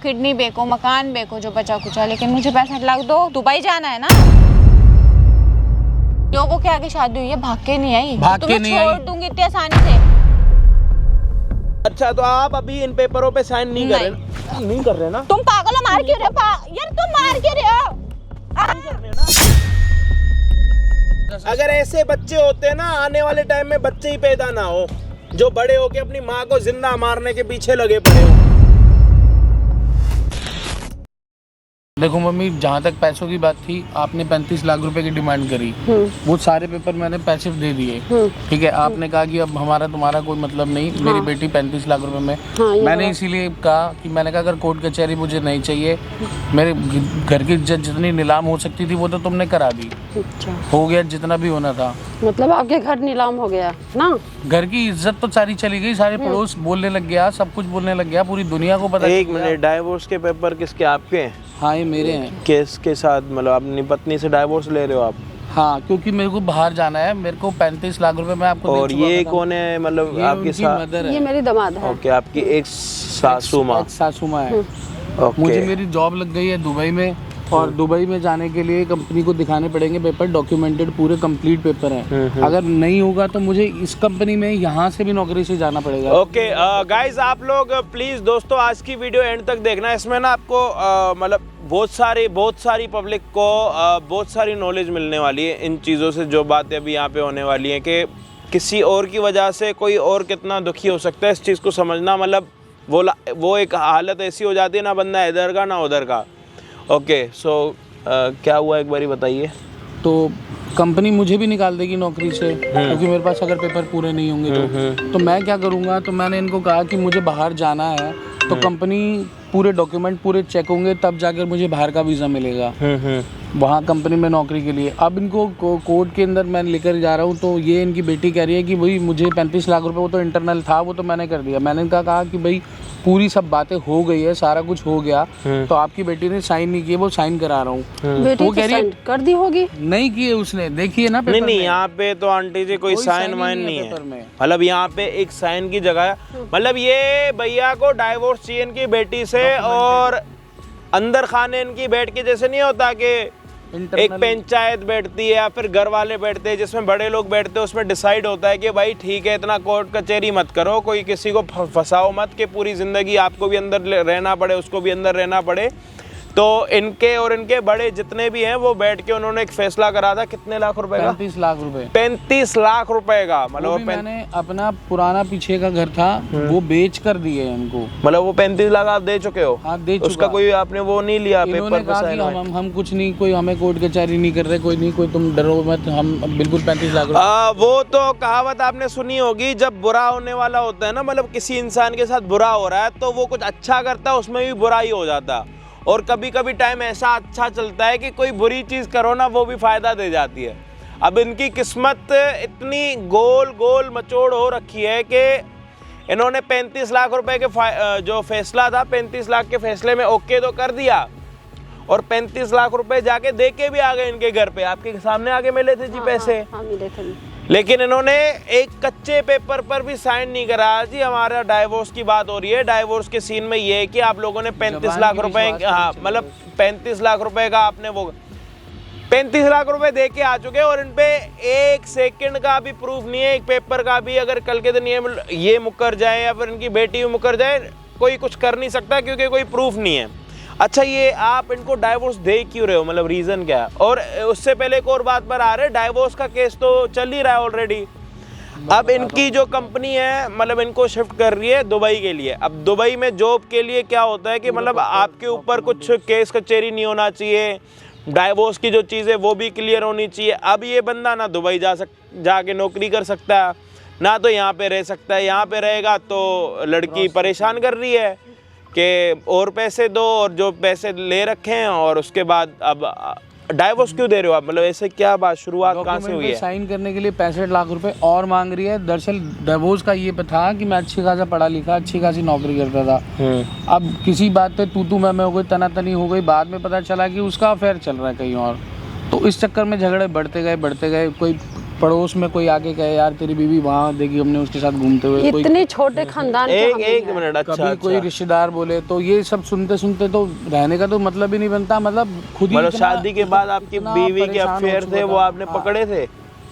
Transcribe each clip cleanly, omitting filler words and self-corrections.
Kidney बेचो, मकान बेचो जो बचा कुचा, लेकिन मुझे 65 लाख दो। दुबई जाना है ना। लोगों के आगे शादी हुई है, भाग के नहीं आई। तुम्हें छोड़ दूंगी इतनी आसानी से। अच्छा तो आप अभी इन पेपरों पे साइन नहीं कर रहे? नहीं कर रहे ना? तुम पागल हो, मार क्यों रहे हो? यार तुम मार क्यों रहे हो? अगर ऐसे बच्चे होते ना, आने वाले टाइम में बच्चे ही पैदा ना हो, जो बड़े होके अपनी माँ को जिंदा मारने के पीछे लगे पड़े हो। देखो मम्मी, जहाँ तक पैसों की बात थी, आपने 35 लाख रुपए की डिमांड करी, वो सारे पेपर मैंने पैसे दे दिए, ठीक है। आपने कहा कि अब हमारा तुम्हारा कोई मतलब नहीं, मेरी बेटी 35 लाख रुपए में। मैंने इसीलिए कहा कि मैंने कहा अगर कोर्ट कचहरी मुझे नहीं चाहिए, मेरे घर की इज्जत जितनी नीलाम हो सकती थी वो तो तुमने करा दी। अच्छा। हो गया जितना भी होना था। मतलब आपके घर नीलाम हो गया ना? घर की इज्जत तो सारी चली गई, सारे पड़ोस बोलने लग गया, सब कुछ बोलने लग गया, पूरी दुनिया को पता। एक मिनट, डाइवोर्स के पेपर किसके? आपके हैं? हाँ, ये मेरे हैं। केस के साथ मतलब अपनी पत्नी से डाइवोर्स ले रहे हो आप? हाँ, क्योंकि मेरे को बाहर जाना है, मेरे को 35 लाख रुपए मैं आपको और ये कौन है? मतलब आपकी मदर है। ये मेरी दामाद है। ओके, आपकी एक सासू माँ। सासू माँ है। ओके। मुझे मेरी जॉब लग गई है दुबई में, और दुबई में जाने के लिए कंपनी को दिखाने पड़ेंगे पेपर, डॉक्यूमेंटेड पूरे कंप्लीट पेपर हैं। अगर नहीं होगा तो मुझे इस कंपनी में यहाँ से भी नौकरी से जाना पड़ेगा। ओके गाइस, आप लोग प्लीज दोस्तों आज की वीडियो एंड तक देखना। इसमें ना आपको मतलब बहुत सारी पब्लिक को बहुत सारी नॉलेज मिलने वाली है इन चीज़ों से, जो बातें अभी यहाँ पे होने वाली हैं कि किसी और की वजह से कोई और कितना दुखी हो सकता है। इस चीज़ को समझना, मतलब वो एक हालत ऐसी हो जाती है ना, बंदा इधर का ना उधर का। ओके सो क्या हुआ एक बारी बताइए। तो कंपनी मुझे भी निकाल देगी नौकरी से, क्योंकि मेरे पास अगर पेपर पूरे नहीं होंगे तो मैं क्या करूँगा। तो मैंने इनको कहा कि मुझे बाहर जाना है, तो कंपनी पूरे डॉक्यूमेंट पूरे चेक होंगे, तब जाकर मुझे बाहर का वीज़ा मिलेगा वहाँ कंपनी में नौकरी के लिए। अब इनको कोर्ट के अंदर मैं लेकर जा रहा हूँ, तो ये इनकी बेटी कह रही है कि भाई मुझे 35 लाख रुपए, वो तो इंटरनल था, वो तो मैंने कर दिया। मैंने इनका कहा कि भाई पूरी सब बातें हो गई है, सारा कुछ हो गया, तो आपकी बेटी ने साइन नहीं किए, वो साइन करा रहा हूँ। बेटी वो कह रही है कर दी होगी। नहीं किए उसने, देखिए ना पेपर नहीं, यहाँ पे तो आंटी जी कोई साइन वाइन नहीं है। मतलब यहाँ पे एक साइन की जगह है। मतलब ये भैया को डाइवोर्स चाहिए इनकी बेटी से, और अंदर खाने इनकी बैठ के, जैसे नहीं होता कि एक पंचायत बैठती है या फिर घर वाले बैठते हैं जिसमें बड़े लोग बैठते हैं, उसमें डिसाइड होता है कि भाई ठीक है, इतना कोर्ट कचहरी मत करो, कोई किसी को फंसाओ मत कि पूरी जिंदगी आपको भी अंदर रहना पड़े, उसको भी अंदर रहना पड़े। तो इनके और इनके बड़े जितने भी हैं वो बैठ के उन्होंने एक फैसला करा था। कितने लाख रुपए का? 35 लाख रुपए। 35 लाख रुपए का। मतलब मैंने अपना पुराना पीछे का घर था वो बेच कर दिए इनको। मतलब वो 35 लाख आप दे चुके हो? हाँ, दे चुका। उसका कोई आपने वो नहीं लिया पेपर पे साइन? हम कुछ नहीं, कोई हमें कोर्ट कचहरी नहीं कर रहे, कोई नहीं, कोई तुम डरो मत, हम बिल्कुल 35 लाख रुपए। वो तो कहावत आपने सुनी होगी, जब बुरा होने वाला होता है ना, मतलब किसी इंसान के साथ बुरा हो रहा है तो वो कुछ अच्छा करता है, उसमें भी बुरा ही हो जाता है। और कभी कभी टाइम ऐसा अच्छा चलता है कि कोई बुरी चीज़ करो ना, वो भी फ़ायदा दे जाती है। अब इनकी किस्मत इतनी गोल गोल मचोड़ हो रखी है कि इन्होंने 35 लाख रुपए के जो फैसला था, 35 लाख के फैसले में ओके तो कर दिया, और 35 लाख रुपए जाके दे के भी आ गए इनके घर पे। आपके सामने आके मिले थे जी पैसे। हाँ, मिले थे। लेकिन इन्होंने एक कच्चे पेपर पर भी साइन नहीं कराया जी। हमारा डाइवोर्स की बात हो रही है। डाइवोर्स के सीन में ये है कि आप लोगों ने 35 लाख रुपए, हाँ मतलब 35 लाख रुपए का आपने वो 35 लाख रुपए दे के आ चुके हैं, और इन पे एक सेकंड का भी प्रूफ नहीं है, एक पेपर का भी। अगर कल के दिन ये मुकर जाए या फिर इनकी बेटी भी मुकर जाए, कोई कुछ कर नहीं सकता क्योंकि कोई प्रूफ नहीं है। अच्छा, ये आप इनको डाइवोर्स दे क्यों रहे हो? मतलब रीज़न क्या है? और उससे पहले एक और बात पर आ रहे, डाइवोर्स का केस तो चल ही रहा है ऑलरेडी। अब इनकी जो कंपनी है, मतलब इनको शिफ्ट कर रही है दुबई के लिए। अब दुबई में जॉब के लिए क्या होता है कि मतलब आपके ऊपर कुछ केस कचहरी नहीं होना चाहिए, डाइवोर्स की जो चीज़ है वो भी क्लियर होनी चाहिए। अब ये बंदा ना दुबई जाके नौकरी कर सकता है, ना तो यहाँ पे रह सकता है। यहाँ पे रहेगा तो लड़की परेशान कर रही है कि और पैसे दो, और जो पैसे ले रखे हैं, और उसके बाद अब डाइवोर्स क्यों दे रहे हो आप? मतलब ऐसे क्या बात, शुरुआत कहाँ से हुई है? साइन करने के लिए 65 लाख रुपए और मांग रही है। दरअसल डाइवोर्स का ये था कि मैं अच्छी खासा पढ़ा लिखा, अच्छी खासी नौकरी करता था। अब किसी बात पे तू मैं हो गई, तनातनी हो गई, बाद में पता चला कि उसका अफेयर चल रहा है कहीं और। तो इस चक्कर में झगड़े बढ़ते गए। कोई पड़ोस में कोई आके कहे यार तेरी बीवी वहाँ देखी हमने उसके साथ घूमते हुए, कोई इतने छोटे खानदान के हम एक हैं। मिनट, अच्छा कभी कोई रिश्तेदार बोले, तो ये सब सुनते सुनते तो रहने का तो मतलब ही नहीं बनता। मतलब खुद ही मतलब इतना- शादी के बाद आपकी इतना बीवी के परेशान हो अफेयर चुका थे था। वो आपने हाँ। पकड़े थे?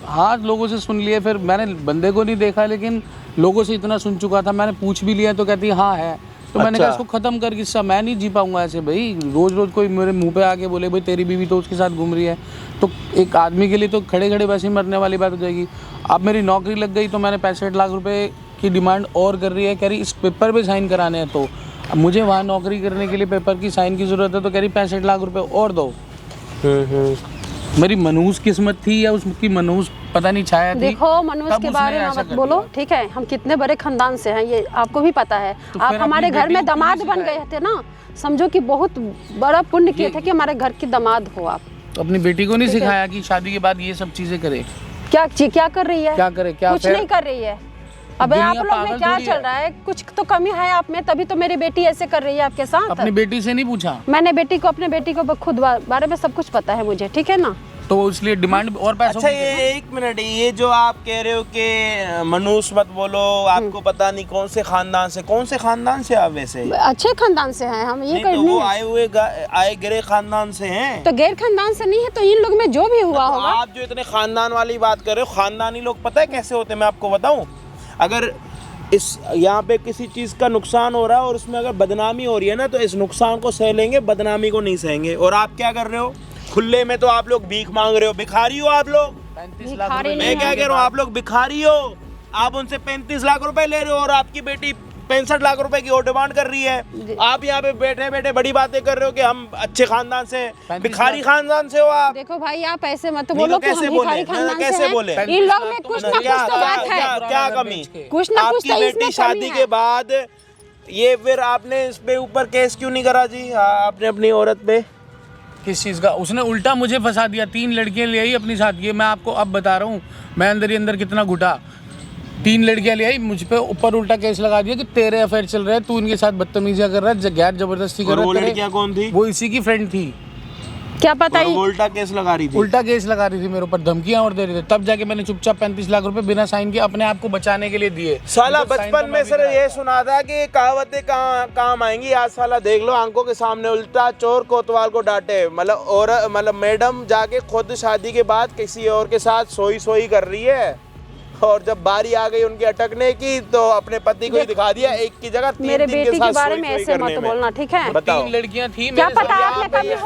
हाँ, लोगों से सुन लिए, फिर मैंने बंदे को नहीं देखा लेकिन लोगों से इतना सुन चुका था, मैंने पूछ भी लिया तो कहती है हाँ है। तो मैंने कहा अच्छा। इसको खत्म कर, किस्सा मैं नहीं जी पाऊंगा ऐसे भाई। रोज रोज कोई मेरे मुंह पे आके बोले भाई तेरी बीवी तो उसके साथ घूम रही है, तो एक आदमी के लिए तो खड़े खड़े वैसे ही मरने वाली बात हो जाएगी। अब मेरी नौकरी लग गई तो मैंने 65 लाख रुपए की डिमांड और कर रही है, कह रही इस पेपर पे साइन कराने हैं। तो अब मुझे वहाँ नौकरी करने के लिए पेपर की साइन की ज़रूरत है, तो कह रही 65 लाख रुपए और दो। मेरी मनहूस किस्मत थी या उसकी मनहूस पता नहीं छाया थी। देखो मनोज तब के उसने बारे में ऐसा मत कर बोलो, दिया। ठीक है? हम कितने बड़े खानदान से हैं ये आपको भी पता है। तो आप फिर हमारे अपनी घर बेटी में को क्यों दामाद नहीं बन सिखाया? गए थे ना, समझो कि बहुत बड़ा पुण्य किए थे कि हमारे घर की दामाद हो आप। तो अपनी बेटी को नहीं सिखाया कि शादी के बाद ये सब चीजें करे? क्या कर रही है? क्या करे, क्या कुछ फिर? नहीं कर रही है। अबे दुनिया आप लोग पागल में क्या थोड़ी चल है। रहा है? कुछ तो कमी है आप में, तभी तो मेरी बेटी ऐसे कर रही है आपके साथ। अपनी बेटी से नहीं पूछा? मैंने अपने बेटी को खुद बारे में सब कुछ पता है मुझे, ठीक है ना? तो इसलिए डिमांड और पैसों अच्छा की ये एक मिनट, ये जो आप कह रहे हो कि मनूस मत बोलो, आपको पता नहीं कौन से खानदान से आप वैसे? अच्छे खानदान से हैं हम, ये नहीं तो करनी वो है। आए गिरे खानदान से हैं। तो गैर खानदान से नहीं है तो इन लोग में जो भी हुआ तो होगा। आप जो इतने खानदान वाली बात कर रहे हो, खानदानी लोग पता है कैसे होते हैं मैं आपको बताऊं? अगर इस यहाँ पे किसी चीज़ का नुकसान हो रहा है और उसमें अगर बदनामी हो रही है ना, तो इस नुकसान को सह लेंगे, बदनामी को नहीं सहेंगे। और आप क्या कर रहे हो खुले में? तो आप लोग भीख मांग रहे हो, भिखारी हो आप लोग। 35 भिखारी लाख रुपए नहीं मैं क्या कह रहा हूँ, आप लोग भिखारी हो। आप उनसे 35 लाख रुपए ले रहे हो और आपकी बेटी 65 लाख रुपए की और डिमांड कर रही है। आप यहाँ पे बैठे बैठे बड़ी बातें कर रहे हो कि हम अच्छे खानदान से, 35 भिखारी लाख। खानदान से हो आप। देखो भाई आप ऐसे मत नहीं बोलो तो कि कैसे हम बोले? भिखारी खानदान कैसे से हैं। बोले? इन लोग में कुछ ना कुछ क्या तो बात है। क्या कमी? कुछ ना कुछ आपकी तो बेटी इसमें शादी कमी के है। बाद ये फिर आपने इस पे ऊपर केस क्यों नहीं करा जी? आपने अपनी औरत पे किस चीज़ का? उसने उल्टा मुझे फंसा दिया। 3 लड़कियां ले आई अपनी साथ, ये मैं आपको अब बता रहा हूँ, मैं अंदर ही अंदर कितना घुटा। 3 लड़कियां ले आई, मुझ पे ऊपर उल्टा केस लगा दिया कि तेरे अफेयर चल रहे हैं, तू इनके साथ बदतमीजियां कर रहा है, गैर जबरदस्ती कर और रहा वो है। लड़कियां कौन थी? वो इसी की फ्रेंड थी। क्या पता और ही वो उल्टा केस लगा रही थी। उल्टा केस लगा रही थी मेरे ऊपर, धमकियां और दे रही थी। तब जाके मैंने चुपचाप 35 लाख रुपए बिना साइन के अपने आप को बचाने के लिए दिए। साला मुझे साइन बचपन तो में मैं भी सर कराया ये सुना था कि कहावतें काम आएंगी, आज साला देख लो आंखों के सामने उल्टा चोर कोतवाल को डांटे। मतलब मैडम जाके खुद शादी के बाद किसी और के साथ सोई कर रही है, और जब बारी आ गई उनकी अटकने की तो अपने पति को ही दिखा दिया, एक की जगह 3 मेरे दिन बेटी के के साथ बारे में सोई ऐसे करने मत में। बोलना, ठीक है? बताओ। 3 लड़कियां थी क्या मेरे पता साथ। आपने यहाँ पे कभी ये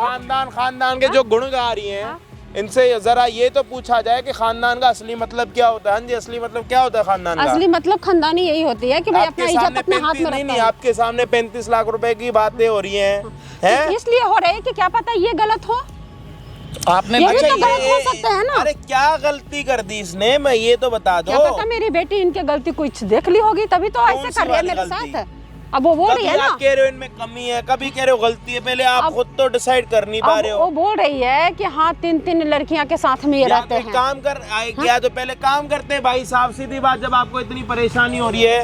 खानदान के जो गुण गा रही हैं, इनसे जरा ये तो पूछा जाए कि खानदान का असली मतलब क्या होता है? हाँ जी, असली मतलब क्या होता है खानदान का? असली मतलब खानदानी यही होती है कि भाई अपना आपके इज्जत सामने अपने हाथ 35 में नहीं रखता नहीं, है। आपके सामने 35 लाख रुपए की बातें हो रही हैं, हैं? इसलिए हो रहे हैं कि क्या पता ये गलत हो। आपने ये भी अच्छा तो गलत हो सकता है ना। अरे क्या गलती कर दी इसने, मैं ये तो बता दो। क्या पता मेरी बेटी इनके गलती कुछ देख ली होगी तभी तो ऐसे सी कर रही है वाली मेरे गलती? साथ। अब वो बोल रही कभी है ना, आप कह रहे हो इनमें कमी है, कभी कह रहे हो गलती है, पहले आप अब- खुद तो डिसाइड कर नहीं पा अब रहे वो हो। बोल रही है कि हाँ 3 लड़कियां के साथ में ये या रहते तो एक हैं। काम कर या तो पहले काम करते हैं भाई साहब, सीधी बात। जब आपको इतनी परेशानी हो रही है,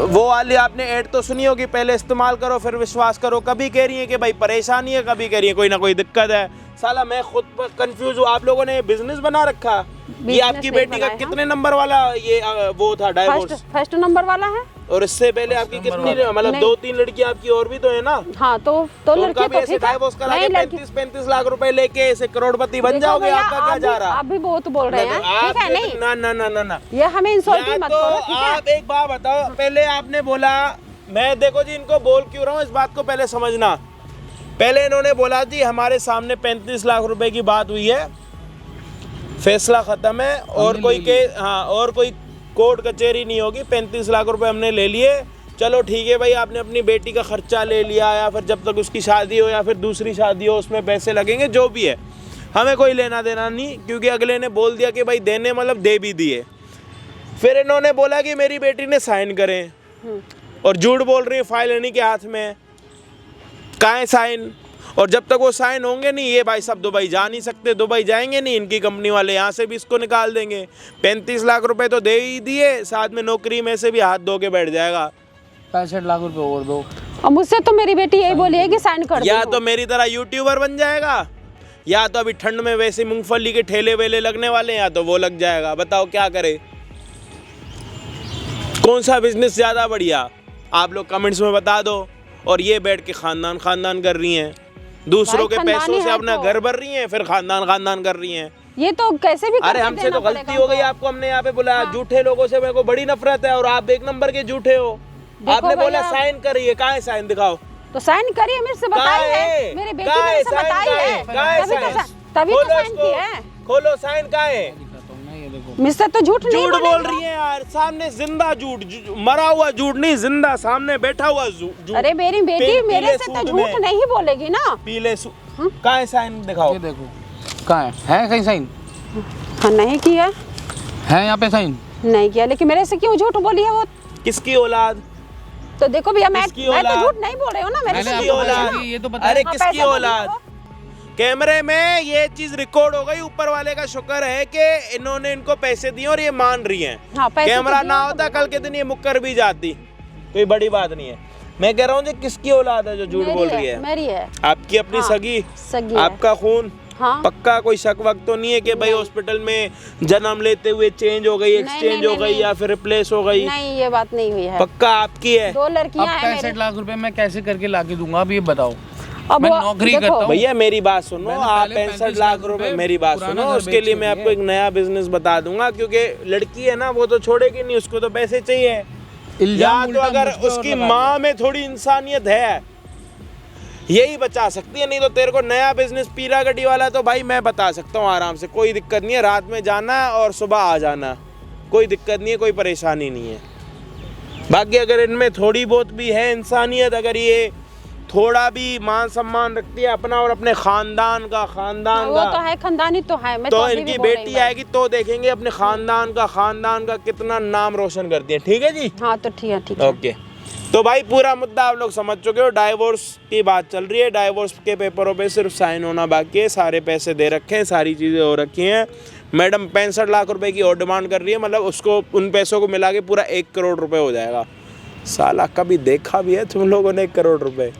वो वाली आपने ऐड तो सुनी होगी, पहले इस्तेमाल करो फिर विश्वास करो। कभी कह रही है कि भाई परेशानी है, कभी कह रही है कोई ना कोई दिक्कत है। साला मैं खुद कंफ्यूज हूँ। आप लोगों ने बिजनेस बना रखा, ये बिजनेस आपकी नहीं बेटी का बनाया हम। कितने नंबर वाला ये वो था डाइवोर्स? फर्स्ट नंबर वाला है। और इससे पहले आपकी कितनी मतलब नहीं। 2-3 लड़कियां आपकी और भी तो है ना? हाँ तो तो उनका लड़की भी तो ऐसे ठीक है। डाइवोर्स करा के नहीं, लड़की 35 लाख रुपए लेके ऐसे करोड़पति बन देखो जाओगे? भैया, आपका क्या जा रहा? आप भी बहुत बोल रहे हैं, ठीक है? नहीं ना ना ना ना ना, ये हमें या इंसल्टिंग मत तो करो, ठीक है? आप एक बात बताओ, पहले आपने बोला, मैं देखो जी इनको बोल क्यों रहा हूँ इस बात को पहले समझना। पहले इन्होंने बोला जी हमारे सामने 35 लाख रुपए की बात हुई है, फैसला खत्म है, और कोई के हाँ और कोई कोर्ट कचहरी नहीं होगी, 35 लाख रुपए हमने ले लिए, चलो ठीक है भाई। आपने अपनी बेटी का खर्चा ले लिया, या फिर जब तक उसकी शादी हो या फिर दूसरी शादी हो उसमें पैसे लगेंगे, जो भी है हमें कोई लेना देना नहीं, क्योंकि अगले ने बोल दिया कि भाई देने मतलब दे भी दिए। फिर इन्होंने बोला कि मेरी बेटी ने साइन करें, और झूठ बोल रही है, फाइल इन्हीं के हाथ में है, कहाँ है साइन? और जब तक वो साइन होंगे नहीं, ये भाई सब दुबई जा नहीं सकते, दुबई जाएंगे नहीं, इनकी कंपनी वाले यहाँ से भी इसको निकाल देंगे। 35 लाख रुपए तो दे ही दिए, साथ में नौकरी में से भी हाथ धो के बैठ जाएगा। 65 लाख रुपए और दो। और मुझसे तो मेरी बेटी यही बोली है कि साइन कर या दो। तो मेरी तरह यूट्यूबर बन जाएगा, या तो अभी ठंड में वैसे मूंगफली के ठेले वेले लगने वाले हैं, या तो वो लग जाएगा। बताओ क्या करे, कौन सा बिजनेस ज़्यादा बढ़िया? आप लोग कमेंट्स में बता दो। और ये बैठ के खानदान खानदान कर रही हैं, दूसरों के पैसों से अपना घर भर रही हैं, फिर खानदान खानदान कर रही हैं। ये तो कैसे भी अरे हमसे तो गलती हो गई, आपको हमने यहाँ पे बुलाया। झूठे लोगों से मेरे को बड़ी नफरत है, और आप एक नंबर के झूठे हो। आपने बोला साइन करिए, कहाँ है साइन? दिखाओ। तो साइन करिए, मेरे से बताई है, मेरे बेटी ने मेरे से बताई है, तभी तो साइन किया है। खोलो, साइन कहाँ है? मुझसे तो झूठ नहीं बोल रही है यार, सामने जिंदा झूठ, मरा हुआ झूठ नहीं, जिंदा सामने बैठा हुआ झूठ। अरे मेरी बेटी मेरे से तो झूठ नहीं बोलेगी ना। पीले कहाँ है साइन? दिखाओ। ये देखो कहाँ है कहीं साइन? हाँ नहीं किया है, यहाँ पे साइन नहीं किया, लेकिन मेरे से क्यों झूठ बोली है वो? किसकी औलाद? तो देखो भैया, मैं तो झूठ नहीं बोल रही हूँ ना। मेरे से किसकी औलाद? ये तो बता। अरे किसकी औलाद? कैमरे में ये चीज रिकॉर्ड हो गई। ऊपर वाले का शुक्र है कि इन्होंने इनको पैसे दिए और ये मान रही हैं। हाँ, कैमरा ना होता कल के दिन ये मुक्कर भी जाती, कोई बड़ी बात नहीं है। मैं कह रहा हूँ किसकी औलाद है जो झूठ बोल रही है? मेरी है। आपकी अपनी सगी? सगी आपका खून? हाँ। पक्का कोई शक वक्त तो नहीं है कि भाई हॉस्पिटल में जन्म लेते हुए चेंज हो गई, एक्सचेंज हो गई, या फिर रिप्लेस हो गई? नहीं, ये बात नहीं हुई है। पक्का आपकी है? 2 लड़कियां हैं। 65 लाख रुपए मैं कैसे करके लाके दूंगा? अब ये बताओ। अब मैं नौकरी करता हूँ भैया, मेरी बात सुनो। आप 65 लाख रुपए, मेरी बात सुनो, उसके लिए मैं आपको एक नया बिजनेस बता दूंगा। क्योंकि लड़की है ना, वो तो छोड़ेगी नहीं, उसको तो पैसे चाहिए। या तो अगर उसकी माँ में थोड़ी इंसानियत है, यही बचा सकती है। नहीं तो तेरे को नया बिजनेस पीरा गड्डी वाला तो भाई मैं बता सकता हूँ आराम से, कोई दिक्कत नहीं है। रात में जाना है और सुबह आ जाना, कोई दिक्कत नहीं है, कोई परेशानी नहीं है। बाकी अगर इनमें थोड़ी बहुत भी है इंसानियत, अगर ये थोड़ा भी मान सम्मान रखती है अपना और अपने खानदान का, वो तो है, खानदानी तो है। मैं तो इनकी बेटी आएगी तो देखेंगे अपने खानदान का कितना नाम रोशन करती है। ठीक है जी? हाँ तो ठीक है, ठीक है। ओके, तो भाई पूरा मुद्दा आप लोग समझ चुके हो। डाइवोर्स की बात चल रही है। डाइवोर्स के पेपरों पे सिर्फ साइन होना बाकी है। सारे पैसे दे रखे हैं, सारी चीज़ें हो रखी हैं। मैडम 65 लाख रुपए की और डिमांड कर रही है, मतलब उसको उन पैसों को मिला के पूरा 1 करोड़ रुपए हो जाएगा। साला कभी देखा भी है तुम लोगों ने 1 करोड़ रुपए?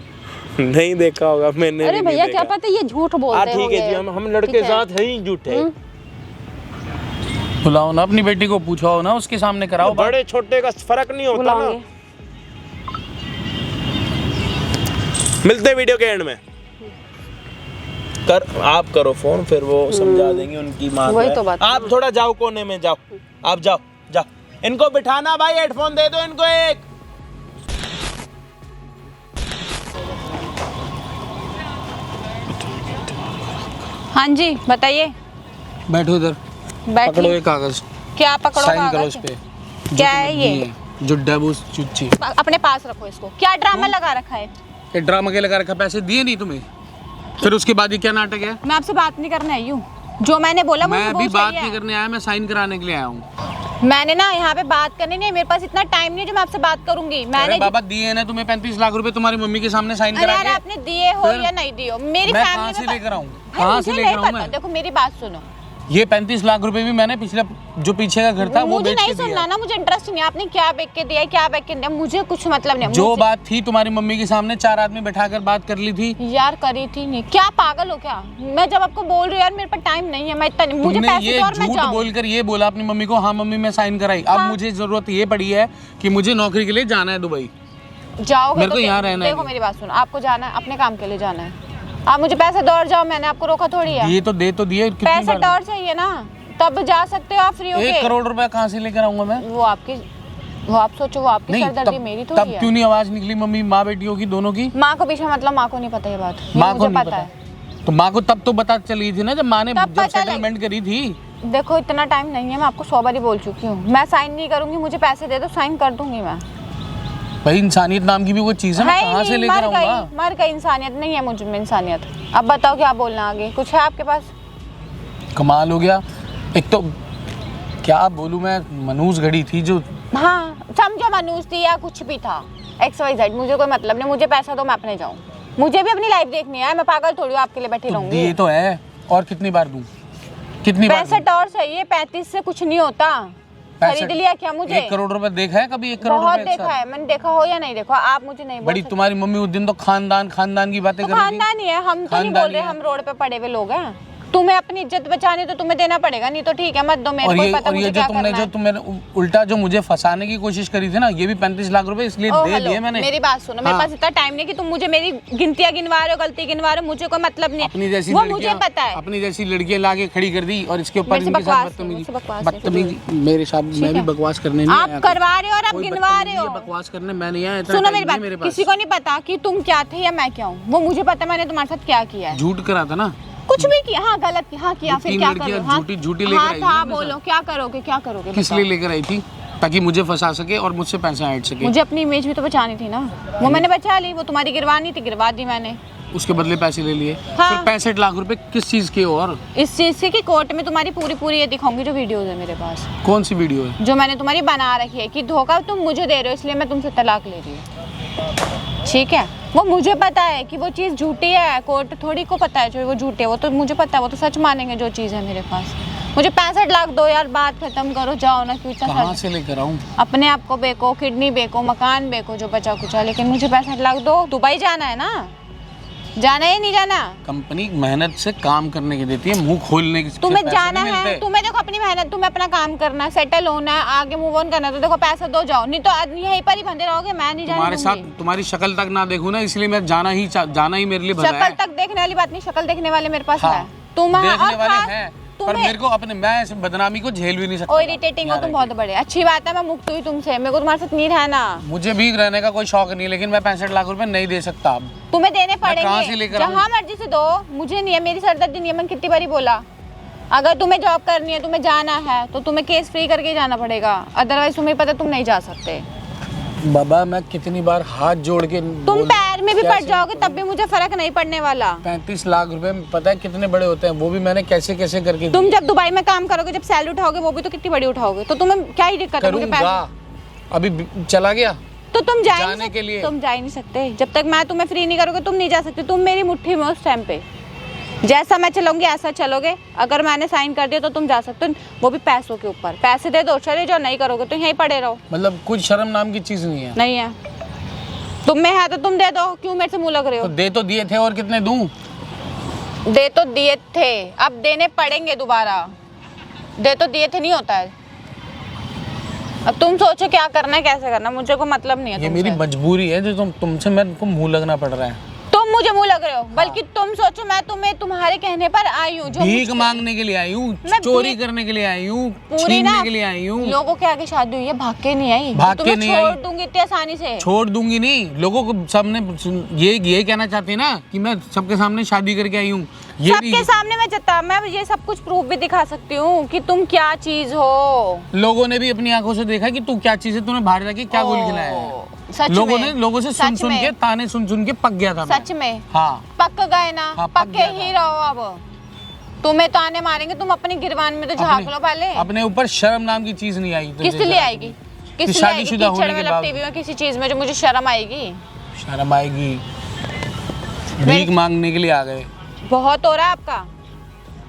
नहीं देखा होगा, मैंने। अरे भैया क्या पता ये झूठ बोलते ठीक है जी, हम लड़के साथ हैं ही झूठे। बुलाओ ना अपनी बेटी को, पूछो ना, उसके सामने कराओ। बड़े छोटे का फर्क नहीं होता ना। मिलते वीडियो के एंड में। आप करो फोन, फिर वो समझा देंगे उनकी माँ। वही तो बात। आप थोड़ा जाओ कोने में, जाओ आप, जाओ। इनको बिठाना भाई, हेडफोन दे दो इनको एक। हाँ जी बताइए। बैठो इधर, पकड़ो ये कागज, क्या पकड़ो? साइन करो इस पे। क्या है ये? जो डेबूस चुच्ची अपने पास रखो इसको। क्या ड्रामा लगा रखा है? ये ड्रामा के लगा रखा, पैसे दिए नहीं तुम्हें? फिर उसके बाद ये क्या नाटक है? मैं आपसे बात नहीं करने आई हूँ, जो मैंने बोला मैं अभी बात नहीं करने आया, मैं साइन कराने के लिए आया हूँ। मैंने ना यहाँ पे बात करनी नहीं है, मेरे पास इतना टाइम नहीं है जो मैं आपसे बात करूंगी। मैंने बाबा दिए ना तुम्हें 35 लाख रुपए तुम्हारी मम्मी के सामने साइन करा के। आपने दिए हो या नहीं दिए हो, मेरी मैं फैमिली कहाँ से लेकर आऊँ? में कहाँ से लेकर आऊँ मैं? देखो मेरी बात सुनो, ये 35 लाख रुपए भी मैंने पिछले जो पीछे का घर था वो मुझे बेच के नहीं दिया। सुनना ना, मुझे इंटरेस्ट नहीं है आपने क्या बेच के दिया, क्या बेच के दिया, मुझे कुछ मतलब नहीं। जो बात थी तुम्हारी मम्मी के सामने 4 आदमी बैठाकर बात कर ली थी यार, करी थी नहीं। क्या पागल हो क्या? मैं जब आपको बोल रही हूँ यार मेरे पास टाइम नहीं है, मैं इतना नहीं, मुझे पैसे ये दो और मैं झूठ जाऊँ। बोलकर ये बोला अपनी मम्मी को, हाँ मम्मी मैं साइन कराई। अब मुझे जरूरत ये पड़ी है कि मुझे नौकरी के लिए जाना है दुबई। जाओगे मेरे को तो यहाँ रहना है। देखो मेरी बात सुनो, आपको जाना है, अपने काम के लिए जाना है। आप मुझे पैसे दो और जाओ, मैंने आपको रोका थोड़ी है। ये तो दे दिए। पैसे तो और चाहिए ना, तब जा सकते हो आप फ्री होके। 1 करोड़ रुपया कहाँ से लेकर आऊंगा मैं? वो आप सोचो, वो आपकी सरदर्दी, मेरी थोड़ी तब है। क्यों नहीं आवाज निकली मम्मी माँ बेटियों की दोनों की? माँ को पीछे मतलब माँ को नहीं पता ये बात? माँ को मुझे नहीं पता है। तो माँ को तब तो बता चली थी ना जब माँ ने तब जब पता सेटलमेंट करी थी। देखो इतना टाइम नहीं है, मैं आपको 100 बार बोल चुकी हूँ। मैं साइन नहीं करूंगी, मुझे पैसे दे दो, साइन कर दूंगी मैं। भाई इंसानियत नाम की भी कोई चीज है, मैं कहाँ से लेकर आऊंगा? मर गई इंसानियत, नहीं है मुझ में इंसानियत। अब बताओ क्या बोलना आगे, कुछ है आपके पास? कमाल हो गया। एक तो क्या बोलूं मैं, मनूस घड़ी थी जो, हाँ समझो मनूस थी या कुछ भी था, XYZ, मुझे कोई मतलब नहीं। मुझे पैसा दो, मैं अपने जाऊँ, मुझे भी अपनी लाइफ देखनी है। मैं पागल थोड़ी हूँ आपके लिए बैठी रहूंगी। ये तो है, और कितनी बार दूं? कितनी बार? 65 और चाहिए, 35 से कुछ नहीं होता। खरीद लिया क्या मुझे? 1 करोड़ रुपए देखा है कभी? 1 करोड़ बहुत रुपए एक देखा साथ? है मैंने, देखा हो या नहीं देखा, आप मुझे नहीं बोल बड़ी सकते। तुम्हारी मम्मी उस दिन तो खानदान की बातें तो कर रही थी। खानदानी है, हम तो नहीं खानदानी बोल रहे है। हम रोड पे पड़े हुए लोग हैं। तुम्हें अपनी इज्जत बचानी तो तुम्हें देना पड़ेगा, नहीं तो ठीक है मत दो, मेरे को पता और मुझे ये जो क्या तुमने करना है। तुमने उल्टा जो मुझे फंसाने की कोशिश करी थी ना, ये भी 35 लाख रुपए इसलिए ओ, दे हेलो, दिए मैंने। मेरी बात सुनो, मेरे हाँ। पास इतना टाइम नहीं कि तुम मुझे मेरी गिनतियां गिनवा रहे हो, गलती गिनवा रहे हो, मुझे कोई मतलब नहीं अपनी है, जैसी वो लड़कियां, मुझे पता है। अपनी जैसी लड़कियां लाके खड़ी कर दी और इसके ऊपर मेरे से इनके साथ बकवास नहीं, मुझसे बकवास नहीं। बदतमीजी मेरे साथ। मैं भी बकवास करने नहीं आप आया। करवा रहे हो और आप कोई गिनवा रहे बदतमीजी हो। या बकवास करने मैं नहीं आया। इतना सुनो टाइम मेरी नहीं है बात, मेरे पास। किसी को नहीं पता कि तुम क्या थे या मैं क्या हूँ, वो मुझे पता मैंने तुम्हारे साथ क्या किया है। झूठ करा था ना, कुछ भी किया, हाँ गलत किया, हाँ किया, फिर 3 क्या लड़कियां करो? हाँ झूठी लेकर हाँ आई था, थी ना बोलो क्या करोगे, क्या करोगे किस बताओ। लिए लेकर आई थी? ताकि मुझे फंसा सके और मुझसे पैसा ऐंठ सके। मुझे अपनी इमेज भी तो बचानी थी ना, वो मैंने बचा ली, वो तुम्हारी गिरवानी थी, गिरवा दी मैंने। उसके बदले पैसे ले लिए। हाँ। फिर 65 लाख रुपए किस चीज के? और इस चीज से कि कोर्ट में तुम्हारी पूरी ये दिखाऊंगी जो वीडियोस है मेरे पास, कौन सी वीडियो है? जो मैंने तुम्हारी बना रखी है कि धोखा तुम मुझे दे रहे हो इसलिए मैं तुमसे तलाक ले रही हूँ, ठीक है? वो मुझे पता है कि वो चीज़ झूठी है, कोर्ट थोड़ी को पता है जो वो झूठी है, वो तो मुझे पता है, वो तो सच मानेंगे जो चीज़ है मेरे पास। मुझे 65 लाख दो यार, बात खत्म करो, जाओ ना, क्यों इतना कहाँ से लेकर आऊँ? अपने आप को बेको, किडनी बेको, मकान बेको जो बचा कुचा, लेकिन मुझे 65 लाख दो। दुबई जाना है ना, जाना है नहीं जाना? कंपनी मेहनत से काम करने की देती है, मुंह खोलने की तुम्हें पैसे जाना नहीं है, मिलते। तुम्हें देखो अपनी मेहनत, तुम्हें अपना काम करना है, सेटल होना है, आगे मूव ऑन करना है, तो देखो पैसा दो जाओ, नहीं तो यहीं पर ही बंधे रहोगे, मैं नहीं जाने तुम्हारे साथ दूंगी। तुम्हारी शक्ल तक ना देखूं ना, इसलिए मैं जाना ही मेरे लिए भला शक्ल है। तक देखने वाली बात नहीं, शक्ल देखने वाले मेरे पास हाँ, है, तुम देखने और वाले खास हैं, पर तुम्हें मेरे को अपने, मैं इस बदनामी को झेल भी नहीं सकता। ओ इरिटेटिंग हो तुम बहुत बड़े, अच्छी बात है मैं मुक्त हुई तुमसे, मेरे को तुम्हारे साथ नहीं रहना। मुझे भी रहने का कोई शौक नहीं, लेकिन मैं 65 लाख रुपए नहीं दे सकता अब। तुम्हें देने कहाँ से पड़ेंगे, लेकर जहाँ मर्जी से दो, मुझे नहीं है, मेरी सरदर्दी नहीं है, मैंने कितनी बारी बोला। अगर तुम्हें जॉब करनी है, तुम्हें जाना है, तो तुम्हें केस फ्री करके जाना पड़ेगा, अदरवाइज तुम्हें पता तुम नहीं जा सकते। बाबा मैं कितनी बार हाथ जोड़ के तुम पैर में भी पड़ जाओगे तब भी मुझे फर्क नहीं पड़ने वाला। 35 लाख रुपए पता है कितने बड़े होते हैं, वो भी मैंने कैसे कैसे करके तुम दिए। जब दुबई में काम करोगे, जब सैलरी उठाओगे, वो भी तो कितनी बड़ी उठाओगे, तो तुम्हें क्या ही दिक्कत है? मुझे करूंगा, अभी चला गया तो तुम जा ही जाने नहीं के लिए। तुम जा ही नहीं सकते जब तक मैं तुम्हें फ्री नहीं करोगे, तुम नहीं जा सकते। तुम मेरी मुट्ठी में उस टाइम पे, जैसा मैं चलूंगी ऐसा चलोगे। अगर मैंने साइन कर दिया तो तुम जा सकते हो, वो भी पैसों के ऊपर। पैसे दे दो, चले जाओ, नहीं करोगे तो यहीं पड़े रहो। मतलब कुछ शर्म नाम की चीज नहीं है। नहीं है, तुम में है तो तुम दे दो, क्यों मेरे से मुंह लग रहे तो हो? दे तो दिए थे, और कितने दूं? दे तो दिए थे, अब देने पड़ेंगे दोबारा। दे तो दिए थे, नहीं होता है। अब तुम सोचो क्या करना है, कैसे करना है, मुझे को मतलब नहीं है ये तुमसे। मेरी मजबूरी है जो तुमसे मेरे को मुंह लगना पड़ रहा है। तुम मुझे मुंह लग रहे हो, बल्कि तुम सोचो मैं तुम्हें तुम्हारे कहने पर आई हूँ, जो भीख मांगने के लिए आई हूँ, मैं चोरी भीख- करने के लिए आई हूँ, पूरी छीनने ना के लिए आई हूँ। लोगों के आगे शादी हुई है, भाग के नहीं आई, भाग के तुम्हें नहीं छोड़ आई। दूंगी इतनी आसानी से। छोड़ दूंगी नहीं, लोगों को सबने ये कहना चाहते हैं ना कि मैं सबके सामने शादी करके आई हूँ। ये भी सबके सामने मैं ये सब कुछ प्रूफ भी दिखा सकती हूँ कि तुम क्या चीज हो। लोगों ने भी अपनी आंखों से देखा कि तू क्या चीज है, तूने बाहर जाके क्या गुल खिलाया है। सच लोगों में? ने लोगों से सुन सच सुन में? के, ताने सुन के पक गया था मैं। सच में हाँ, पक गए ना? हाँ, पक पक्के गया ही था। रहो अब। तुम्हें तो आने मारेंगे, तुम अपनी गिरबान में तो झाँक लो पहले। अपने ऊपर शर्म नाम की चीज नहीं आई। किस लिए आएगी? किस लिए आएगी? शादीशुदा होने कीचड़ के में बाद टीवी में किसी चीज में जो मुझे शर्म आएगी? शर्म आएगी। भीख मांगने के लिए आ गए। बहुत हो रहा है आपका।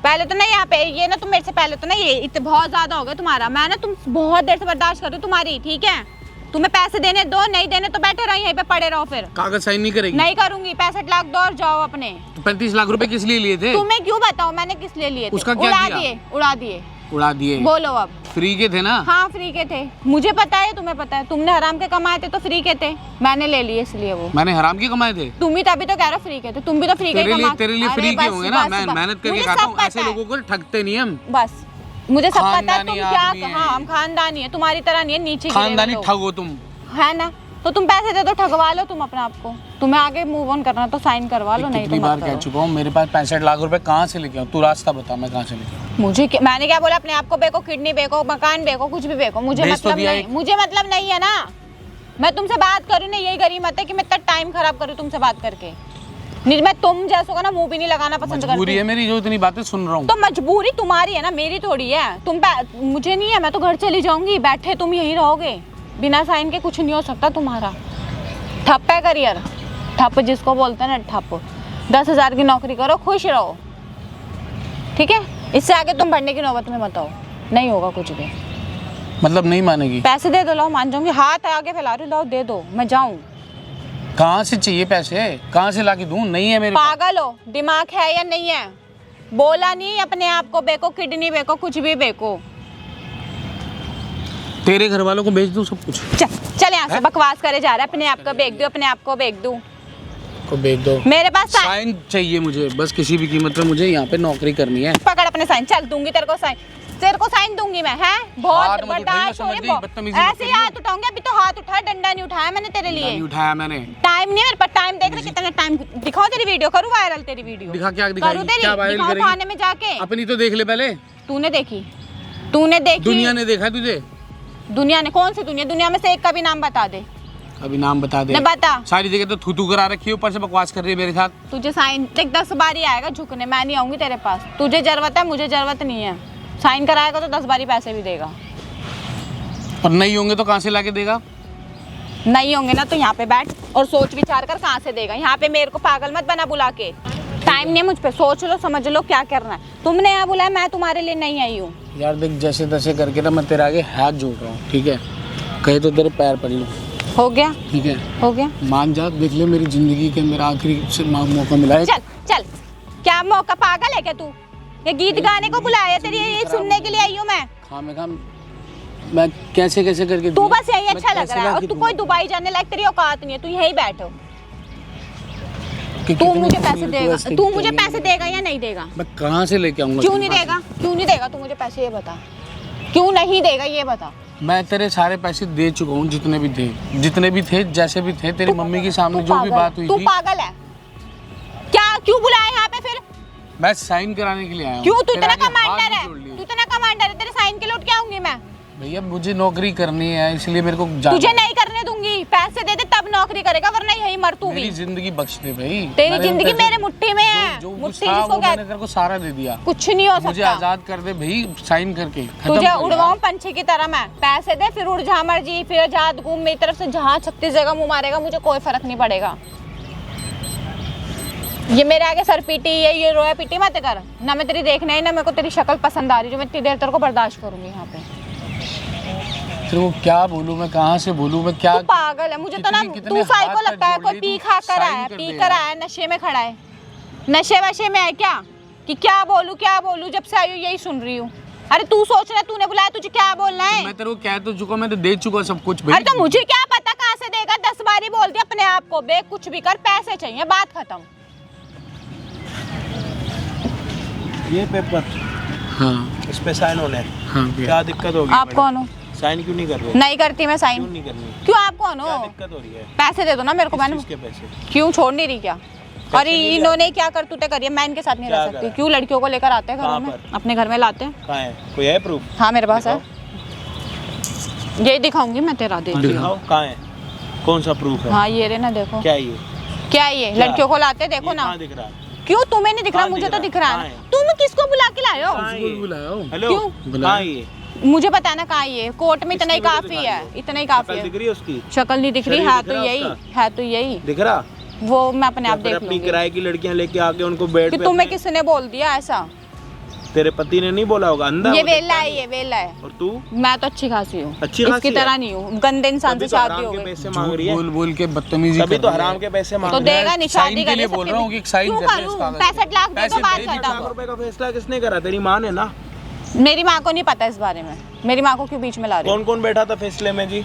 पहले तो नहीं, यहाँ पे ये ना, तुम मेरे से पहले तो नहीं, ये बहुत ज्यादा हो गया तुम्हारा। मैं ना तुम बहुत देर से बर्दाश्त कर रही हूँ तुम्हारी, ठीक है? तुम्हें पैसे देने दो, नहीं देने तो बैठे रहो यहीं पे पड़े रहो। फिर कागज साइन नहीं करेगी? नहीं करूंगी। 65 लाख दो और जाओ अपने। तो 35 लाख रुपए किस लिए लिए थे? तुम्हें क्यों बताऊं मैंने किस लिए लिए थे? उसका क्या उड़ा किया? दिए, उड़ा दिए। उड़ा दिए। बोलो अब। फ्री के थे ना? हाँ फ्री के थे, मुझे पता है, तुम्हें पता है। तुमने हराम के कमाए थे तो फ्री के थे, मैंने ले लिए इसलिए वो। मैंने हराम के कमाए थे? तुम भी तभी तो कह रहे हो फ्री के थे, तुम भी तो फ्री के कमा। तेरे लिए अरे फ्री के बस, होंगे ना। बस, मैं बस। मेहनत करके मुझे खाता सब हूँ, पता ऐसे है। लोगों को ठगते नहीं हम। बस मुझे सब पता है, तुम खानदानी क्या आदमी है। हाँ, हम खानदानी है, तुम्हारी तरह नहीं है नीचे गिरे हुए खानदानी लोग। ठग हो तुम। है ना? तो तुम पैसे दे दो, ठगवा लो तुम अपने आप को। तुम्हें आगे मूव ऑन करना तो साइन करवा लो, नहीं कितनी तो बार मत कह करो। चुका हूँ, मेरे पास 65 लाख रुपए कहाँ से लेके आऊँ? तू रास्ता बता, मैं कहाँ से लेके आऊँ? मैंने क्या बोला? अपने आप को बेको, किडनी बेको, मकान बेको, कुछ भी बेको, मुझे भेज तो मतलब दिया नहीं। एक। मुझे मतलब नहीं है ना। मैं तुमसे बात करूँ ना, यही गरीमत है कि मैं इतना टाइम खराब करूँ तुमसे बात करके। नहीं, मैं तुम जैसों का ना मुंह भी नहीं लगाना पसंद करती। मजबूरी है मेरी जो इतनी बातें सुन रहा हूँ। तो मजबूरी तुम्हारी है ना, मेरी थोड़ी है। मुझे नहीं है, मैं तो घर चली जाऊंगी, बैठे तुम यहीं रहोगे, बिना साइन के कुछ नहीं हो सकता तुम्हारा। ठप है करियर, ठप जिसको बोलते हैं ना, ठप। 10,000 की नौकरी करो, खुश रहो, ठीक है? इससे आगे तुम बढ़ने की नौबत में मत आओ, नहीं होगा कुछ भी। मतलब नहीं मानेगी? पैसे दे दो, लो मान जाऊंगी। हाथ आगे फैला रही हूँ, लो दे दो, मैं जाऊँ। कहाँ से चाहिए पैसे? कहाँ से लाके दूँ? नहीं है मेरे पास। पागल हो, दिमाग है या नहीं है? बोला नहीं अपने आप को बेको, किडनी बेको, कुछ भी बेको। तेरे घर वालों को बेच दूँ सब कुछ? चल यहाँ से, बकवास करे जा रहा है। अपने आप को बेच दो, अपने आप को बेच दूँ। को बेच दो। मेरे पास साइन चाहिए मुझे, बस किसी भी कीमत पे मुझे यहाँ पे नौकरी करनी है। पकड़ अपने साइन, चल दूंगी तेरे को साइन, तेरे को साइन दूंगी मैं। है बहुत बर्दाश्त हो रही है। ऐसे ही हाथ उठाऊंगी, अभी तो हाथ उठाया, डंडा नहीं उठाया मैंने तेरे लिए। नहीं उठाया मैंने। टाइम नहीं है मेरे पास, टाइम देख रहे कितना टाइम। दिखाओ तेरी वीडियो, करूँ वायरल तेरी वीडियो? दिखा, क्या दिखाएगी? करूँ तेरी? क्या वायरल दिखाओ करेगी? थाने में जाके। अपनी तो देख ले पहले। तूने देखी? तूने देखी? दुनिया ने देखा तुझे? दुनिया ने? कौन सी दुनिया? दुनिया में से एक का भी नाम बता दे। अभी नाम बता दे। नहीं बता। सारी जगह तो थू करा रखी है, ऊपर से बकवास कर रही है मेरे साथ। तुझे साइन देख, 10 बार ही आएगा झुकने, मैं नहीं आऊंगी तेरे पास। तुझे जरूरत है, मुझे जरूरत नहीं है। साइन कराएगा तो 10 बारी पैसे भी देगा। और नहीं होंगे तो कहाँ से लाके देगा? नहीं होंगे ना तो यहाँ पे बैठ और सोच विचार कर कहाँ से देगा। यहाँ पे मेरे को पागल मत बना बुला के। टाइम नहीं है मुझ पे, सोच लो, समझ लो क्या करना है। तुमने यहाँ बुलाया, मैं तुम्हारे लिए नहीं आई हूँ। यार देख, जैसे तैसे करके ना मैं तेरे आगे हाथ जोड़ रहा हूँ, ठीक है? कहे तो तेरे पैर पड़ लूँ। हो गया? ठीक है, हो गया। मान जा, देख ले मेरी जिंदगी के मेरा आखिरी मौका मिला है। चल चल, क्या मौका? पागल है क्या तू? ये गीत गाने को बुलाया, तेरी ये सुनने के लिए आई हूँ मैं। मैं कैसे कैसे करके तू बस यही अच्छा लग रहा है, और तू कोई दुबई जाने लायक तेरी औकात नहीं है। तू यहीं बैठो। तू मुझे पैसे देगा? तू मुझे पैसे देगा या नहीं देगा? मैं कहाँ से लेके आऊंगा? क्यों नहीं देगा? क्यों नहीं देगा तू मुझे पैसे? ये बता, क्यों नहीं देगा ये बता। मैं तेरे सारे पैसे दे चुका हूँ, जितने भी थे, जैसे भी थे। तेरी मम्मी के सामने जो भी बात हुई तू थी। पागल है क्या? क्यों बुलाया यहाँ पे फिर? मैं साइन कराने के लिए आया हूँ। क्यों? तू तेरे इतना आगे कमांडर हाथ है, जोड़ लिए। तू इतना कमांडर है, तेरे साइन के लिए उठ के आऊंगी मैं। भैया मुझे नौकरी करनी है, इसलिए मेरे को जाना। तुझे नहीं करने दूंगी। पैसे दे दे तब नौकरी करेगा, वरना यही मर तू भी। मेरी जिंदगी बख्श दे भाई। तेरी जिंदगी मेरे मुट्ठी में है। जो मुट्ठी था जिसको वो मैंने कहते, तेरे को सारा दे दिया। कुछ नहीं हो मुझे सकता। आजाद कर दे भाई, साइन करके खत्म तुझे कर उड़वाऊं यार। पंछी की तरह मैं। पैसे दे, फिर उड़ जा मर्जी, फिर आजाद घूम। मेरी तरफ से जहाँ 36 जगह मुंह मारेगा, मुझे कोई फर्क नहीं पड़ेगा। ये मेरे आगे सर पीटी, ये रोया पीटी मत कर ना। मैं तेरी देखना ही ना, मेरे को तेरी शक्ल पसंद आ रही, जो मैं इतनी देर तेरे को बर्दाश्त करूंगी यहाँ पे। फिर वो क्या बोलूं मैं? कहाँ से बोलूं मैं? क्या तू पागल है। मुझे तो ना तू साइको लगता है। कोई पी खा कर आया, पी कर आया, नशे में खड़ा है। नशे वशे में है क्या? कि क्या बोलूं क्या बोलूं? जब से आई हूँ यही सुन रही हूँ। अरे तू सोच रहा, तूने बुलाया, तुझे क्या बोलना है? मैं तेरे को कह तो चुका, मैं तो दे चुका सब कुछ भाई। अरे तो मुझे क्या पता कहाँ से देगा? 10 बारी बोल दिया अपने आप को, बे कुछ भी कर, पैसे चाहिए, बात खत्म। ये पेपर, हाँ इस पे साइन होने, हाँ क्या दिक्कत होगी? आप कौन हो? साइन क्यों नहीं कर रहे? नहीं करती मैं साइन। क्यों नहीं करनी? क्यों? आप कौन हो? क्या दिक्कत हो रही है? पैसे दे दो ना मेरे को। मैंने किसके पैसे? क्यों छोड़ नहीं रही क्या? अरे इन्होंने क्या करतूते करी है, मैं इनके साथ नहीं रह सकती। क्यों? लड़कियों को लेकर आते हैं घरों में, अपने घर में लाते हैं। कहाँ है? कोई है प्रूफ? हाँ मेरे पास है, ये दिखाऊंगी मैं तेरा। दे दिखाओ, कहाँ है? कौन सा प्रूफ है? हाँ ये रे ना, देखो क्या ये? क्या ये लड़कियों को लाते, देखो ना। कहाँ दिख रहा है? क्यों? तुम्हें नहीं दिख रहा? मुझे तो दिख रहा है। तुम किसको बुला के लाए हो? हेलो, क्यों? कहाँ ये? मुझे पता है ना कहाँ ये। कोर्ट में इतना ही काफी है, इतना ही काफी शक्ल है। दिख रही है उसकी? शक्ल नहीं दिख रही शरीर है, दिख तो रहा यही उसका? है, तो यही दिख रहा? वो मैं अपने आप फिर देख अपनी लूंगी। किराए की लड़कियां लेके आके उनको बेड कि पे तुम्हें अपने- किसने बोल दिया ऐसा? तेरे पति ने नहीं बोला होगा? अंधा ये वो देखता वेला है, नहीं। ये वेला है। और तू? मैं तो अच्छी खासी हूँ, अच्छी खासी इसकी है? तरह नहीं हूँ। गंदे इंसान से तभी तो शादी हराम हो के गई पैसे मांग रही है। बोल बोल के बदतमीजी तभी कर तो रही है। हराम के पैसे मांग तो रही है। देगा नहीं, साइन शादी के लिए करिए, बोल रहा हूँ कि साइन क्यों कर दे करूँ? इस कागज 65 लाख दे तो बात 65 खत्म। लाख रुपए का फैसला किसने करा? तेरी माँ ने ना। मेरी माँ को नहीं पता इस बारे में। मेरी माँ को क्यों बीच में ला रही हो? कौन कौन बैठा था फैसले में जी?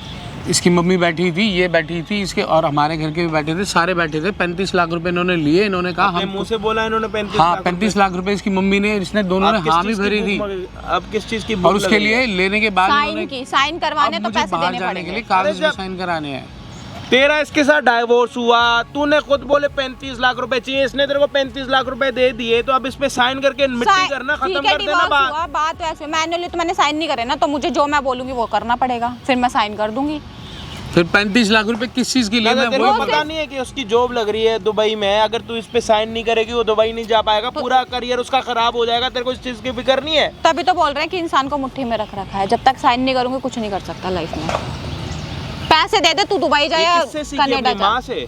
इसकी मम्मी बैठी थी, ये बैठी थी, इसके और हमारे घर के भी बैठे थे, सारे बैठे थे। 35 लाख रुपए इन्होंने लिए। इन्होंने कहा अपने हम मुंह से बोला इन्होंने 35 हाँ लाख 35 लाख रुपए इसकी मम्मी ने, इसने दोनों ने अब किस हाँ भी चीज़ की भरी भूख थी। अब किस चीज की और भूख उसके लग रही लिए है? लेने के बाद साइन इन्होंने की, साइन करवाने अब तो मुझे पैसे बाहर देने जाने के लिए पड़ेंगे। कागज अरे में जब- साइन कराने हैं। तेरा इसके साथ डाइवोर्स हुआ, तूने खुद बोले 35 लाख रुपए चाहिए, इसने तेरे को 35 लाख रुपए दे दिए, तो अब इस पे साइन करके मिट्टी करना खत्म ठीक है, कर देना डिवोर्स बात। हुआ, बात वैसे मैनुअली तो मैंने साइन नहीं करे ना, तो मुझे जो मैं बोलूंगी वो करना पड़ेगा, फिर मैं साइन कर दूंगी। फिर 35 लाख रुपए किस चीज के लिए? अगर मैं तेरे वही को पता नहीं है कि उसकी जॉब लग रही है दुबई में, अगर तू इस पे साइन नहीं करेगी वो दुबई नहीं जा पाएगा, पूरा करियर उसका खराब हो जाएगा। तेरे को इस चीज की फिक्र नहीं है? तभी तो बोल रहे हैं कि इंसान को मुट्ठी में रख रखा है, जब तक साइन नहीं करूंगी कुछ नहीं कर सकता लाइफ में। पैसे दे दे, तू दुबई जा या किससे सीखी? कनाडा अपनी जा। माँ से?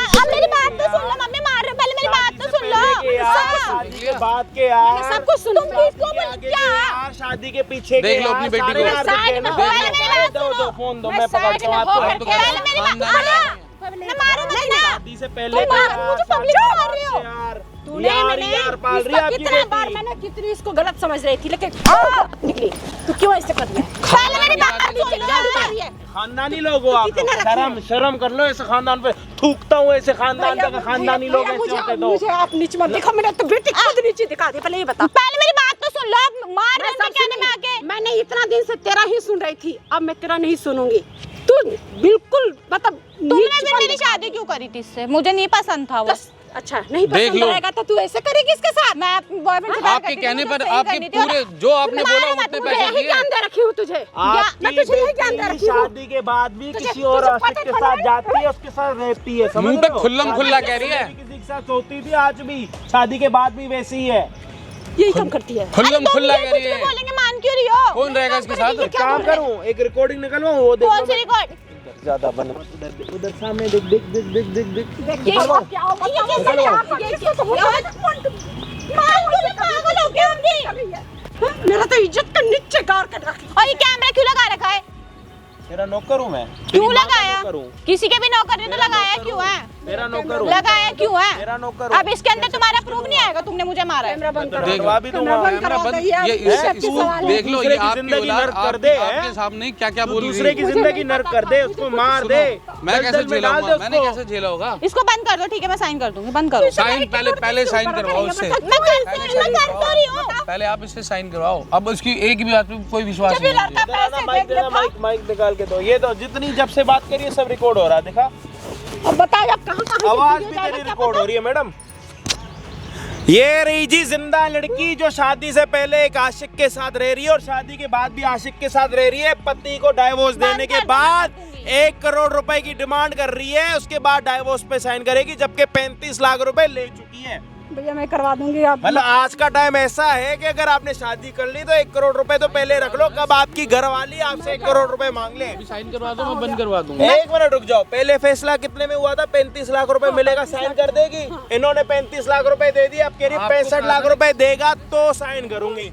अब मेरी बात तो सुन लो, मम्मी मार रहे हो, पहले मेरी बात तो सुन लो। के यार, शादी के बाद के यार, सब कुछ सुन तुम किसको आगे बोल के क्या? यार, शादी के पीछे के देख लो यार, अपनी बेटी सारे को। यार दिख गए ना। पहले मेरी बात दो सुनो। फोन दो, मैं मैं पकड़ता हूँ साइड में आपको। होकर के- पहले मेरी बात मैं मारूं नहीं ना। शादी से पहले तुम मार- मुझे पब्लिक में मार रही हो। यार तूने यार मैंने यार पाल रही है आपकी कितना बार बेटी। मैंने कितनी इसको गलत समझ रही थी, लेकिन निकली। तू क्यों ऐसे कर रही है? पहले मेरी बात सुन लो। खानदानी लोग हो आप। शर्म कर लो ऐसे खानदान पे। थूकता हूँ ऐसे खानदान पे, खानदानी लोग ऐसे होते तो। मुझे आप नीचे मत दिखा, मैंने तो बेटी खुद नीचे दिखा दी। पहले ये बता, पहले मेरी बात तो सुन लो। आप मार रहे हो क्या में आके? मैंने इतना दिन से तेरा ही सुन रही थी, अब मैं तेरा नहीं सुनूंगी। तू बिल्कुल मतलब तुमने फिर मेरी शादी क्यों करी थी इससे? मुझे नहीं पसंद था वो। अच्छा नहीं देख पसंद लो। आएगा तो तू ऐसे करेगी इसके साथ? मैं अपने बॉयफ्रेंड से प्यार आपके करती थी, कहने मुझे पर सही आपके करनी थी और पूरे जो आपने तुम बोला मारेगा, उतने तुझे पैसे यही दिए। ज्ञान दे रखी हूँ तुझे। आपकी मैं तुझे यही ज्ञान दे बेटी रखी हूँ। शादी के बाद भी तुझे- किसी और तुझे आशिक पता के पड़ा साथ है? जाती है, उसके साथ रहती है। समझ मुंह पे रहे हो? खुल्लम खुल्ला कह रही है। किसी के साथ सोती थी, आज भी शादी के बाद भी वैसी ही है। यही काम करती है। खुल्लम खुल्ला ये कह कुछ रही भी है। बोलेंगे मान क्यों रही हो? कौन रहेगा इसके साथ? एक काम करूं, एक रिकॉर्डिंग निकलवाऊं, वो देखो। कौन सी रिकॉर्ड? ज्यादा बन उधर सामने देख देख देख देख देख देख। देखिए आप क्या हो, ये कैसे बताओ। क्या? आप किसको तुम पागल हो गए होंगे। मेरा तो इज्जत का नीचे गाड़ कर रखी। और ये कैमरा क्यों लगा रखा है? तेरा नौकर हूं मैं। क्यों तेरी माँ का लगाया? नौकर हूं। किसी के भी नौकर ने तो लगाया क्यों है? तेरा नौकर हूं। लगाया क्यों है? तेरा नौकर हूं। अब इसके अंदर तुम्हारा प्रूफ नहीं आएगा तुमने मुझे मारा है। कैमरा बंद करो। करवा भी दूंगा। बंद करा कैमरा बंद- दो यार, ये ये इससे- सबके सवाल है। देख लो दूसरे ये की आपकी जिंदगी औलाद नर्क कर दे, आपके हैं? सामने क्या क्या तू बोल दूसरे रही की है। जिंदगी नर्क कर दे, उसको मार दे। मैं कैसे दलदल में झेला डाल होगा? दे मैंने उसको। कैसे झेला होगा? इसको बंद कर दो, ठीक है मैं साइन कर दूंगी। बंद करो। साइन पहले साइन करवाओ इससे। मैं कर तो रही हूँ। पहले आप इससे साइन करवाओ। अब उसकी एक भी बात पे कोई विश्वास जब ये नहीं लड़का है। इधर आना, माइक देना, माइक निकाल के दो। ये तो जितनी जब से बात करी है सब रिकॉर्ड हो रहा है, देखा? अब बताओ आप कहाँ आवाज भी तेरी रिकॉर्ड हो रही है मैडम। ये रही जी जिंदा लड़की जो शादी से पहले एक आशिक के साथ रह रही है और शादी के बाद भी आशिक के साथ रह रही है। पति को डाइवोर्स देने के बाद 1 करोड़ रुपए की डिमांड कर रही है, उसके बाद डाइवोर्स पे साइन करेगी, जबकि 35 लाख रुपए ले चुकी है। भैया मैं करवा दूंगी। आप मतलब आज का टाइम ऐसा है कि अगर आपने शादी कर ली तो 1 करोड़ रुपए तो पहले रख लो, कब आपकी घरवाली आपसे 1 करोड़ रुपए मांग ले। साइन करवा दो, मैं बंद करवा दूंगा। एक मिनट रुक जाओ, पहले फैसला कितने में हुआ था? 35 लाख रुपए मिलेगा, साइन कर देगी। इन्होंने 35 लाख रुपए दे दिए, अब कह रही 65 लाख रुपए देगा तो साइन करूंगी।